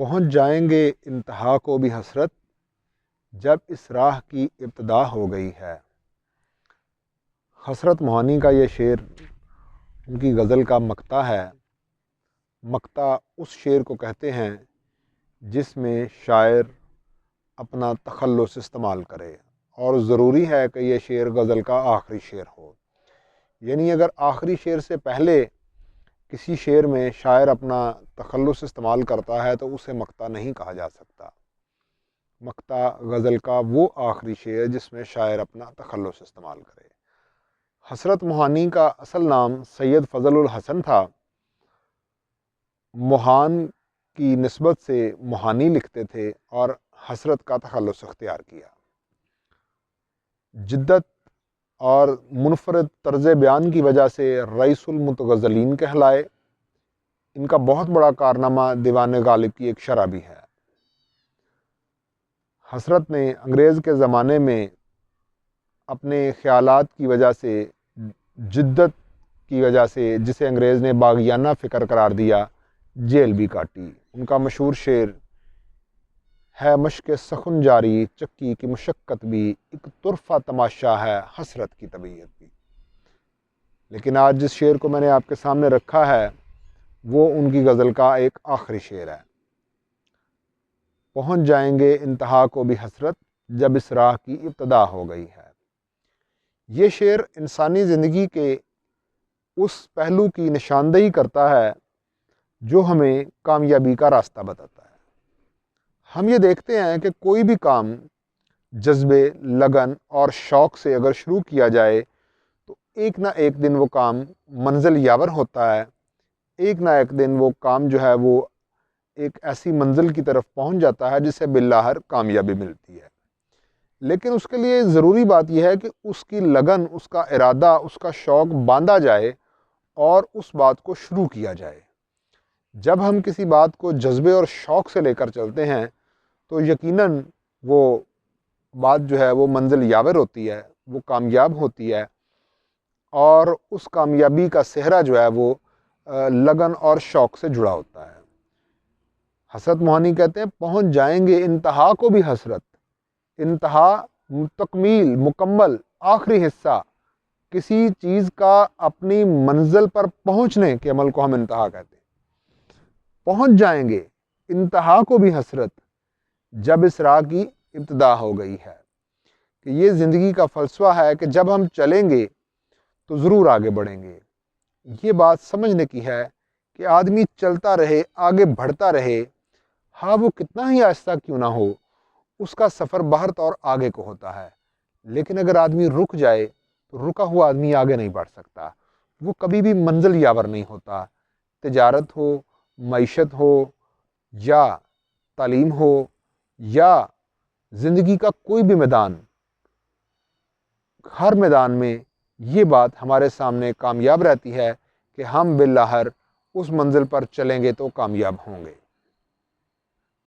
پہنچ جائیں گے انتہا کو بھی حسرت جب اس راہ کی ابتدا ہو گئی ہے۔ حسرت موہانی کا یہ شعر ان کی غزل کا مقطع ہے۔ مقطع اس شعر کو کہتے ہیں جس میں شاعر اپنا تخلص استعمال کرے، اور ضروری ہے کہ یہ شعر غزل کا آخری شعر ہو۔ یعنی اگر آخری شعر سے پہلے کسی شعر میں شاعر اپنا تخلص استعمال کرتا ہے تو اسے مقطع نہیں کہا جا سکتا۔ مقطع غزل کا وہ آخری شعر جس میں شاعر اپنا تخلص استعمال کرے۔ حسرت موہانی کا اصل نام سید فضل الحسن تھا۔ موہان کی نسبت سے موہانی لکھتے تھے اور حسرت کا تخلص اختیار کیا۔ جدت اور منفرد طرز بیان کی وجہ سے رئیس المتغزلین کہلائے۔ ان کا بہت بڑا کارنامہ دیوان غالب کی ایک شرح بھی ہے۔ حسرت نے انگریز کے زمانے میں اپنے خیالات کی وجہ سے، جدت کی وجہ سے، جسے انگریز نے باغیانہ فکر قرار دیا، جیل بھی کاٹی۔ ان کا مشہور شعر ہے مشق سخن جاری چکی کی مشقت بھی، ایک طرفہ تماشا ہے حسرت کی طبیعت بھی۔ لیکن آج جس شعر کو میں نے آپ کے سامنے رکھا ہے وہ ان کی غزل کا ایک آخری شعر ہے۔ پہنچ جائیں گے انتہا کو بھی حسرت جب اس راہ کی ابتدا ہو گئی ہے۔ یہ شعر انسانی زندگی کے اس پہلو کی نشاندہی کرتا ہے جو ہمیں کامیابی کا راستہ بتاتا ہے۔ ہم یہ دیکھتے ہیں کہ کوئی بھی کام جذبے، لگن اور شوق سے اگر شروع کیا جائے تو ایک نہ ایک دن وہ کام منزل یاور ہوتا ہے۔ ایک نہ ایک دن وہ کام جو ہے وہ ایک ایسی منزل کی طرف پہنچ جاتا ہے جسے بالآخر کامیابی ملتی ہے۔ لیکن اس کے لیے ضروری بات یہ ہے کہ اس کی لگن، اس کا ارادہ، اس کا شوق باندھا جائے اور اس بات کو شروع کیا جائے۔ جب ہم کسی بات کو جذبے اور شوق سے لے کر چلتے ہیں تو یقیناً وہ بات جو ہے وہ منزل یاور ہوتی ہے، وہ کامیاب ہوتی ہے، اور اس کامیابی کا صحرا جو ہے وہ لگن اور شوق سے جڑا ہوتا ہے۔ حسرت موہانی کہتے ہیں پہنچ جائیں گے انتہا کو بھی حسرت۔ انتہا، تکمیل، مکمل، آخری حصہ کسی چیز کا اپنی منزل پر پہنچنے کے عمل کو ہم انتہا کہتے ہیں۔ پہنچ جائیں گے انتہا کو بھی حسرت جب اس راہ کی ابتدا ہو گئی ہے۔ کہ یہ زندگی کا فلسفہ ہے کہ جب ہم چلیں گے تو ضرور آگے بڑھیں گے۔ یہ بات سمجھنے کی ہے کہ آدمی چلتا رہے، آگے بڑھتا رہے، ہاں وہ کتنا ہی آہستہ کیوں نہ ہو، اس کا سفر بہرط اور آگے کو ہوتا ہے۔ لیکن اگر آدمی رک جائے تو رکا ہوا آدمی آگے نہیں بڑھ سکتا، وہ کبھی بھی منزل یاور نہیں ہوتا۔ تجارت ہو، معیشت ہو، یا تعلیم ہو، یا زندگی کا کوئی بھی میدان، ہر میدان میں یہ بات ہمارے سامنے کامیاب رہتی ہے کہ ہم بالآخر اس منزل پر چلیں گے تو کامیاب ہوں گے۔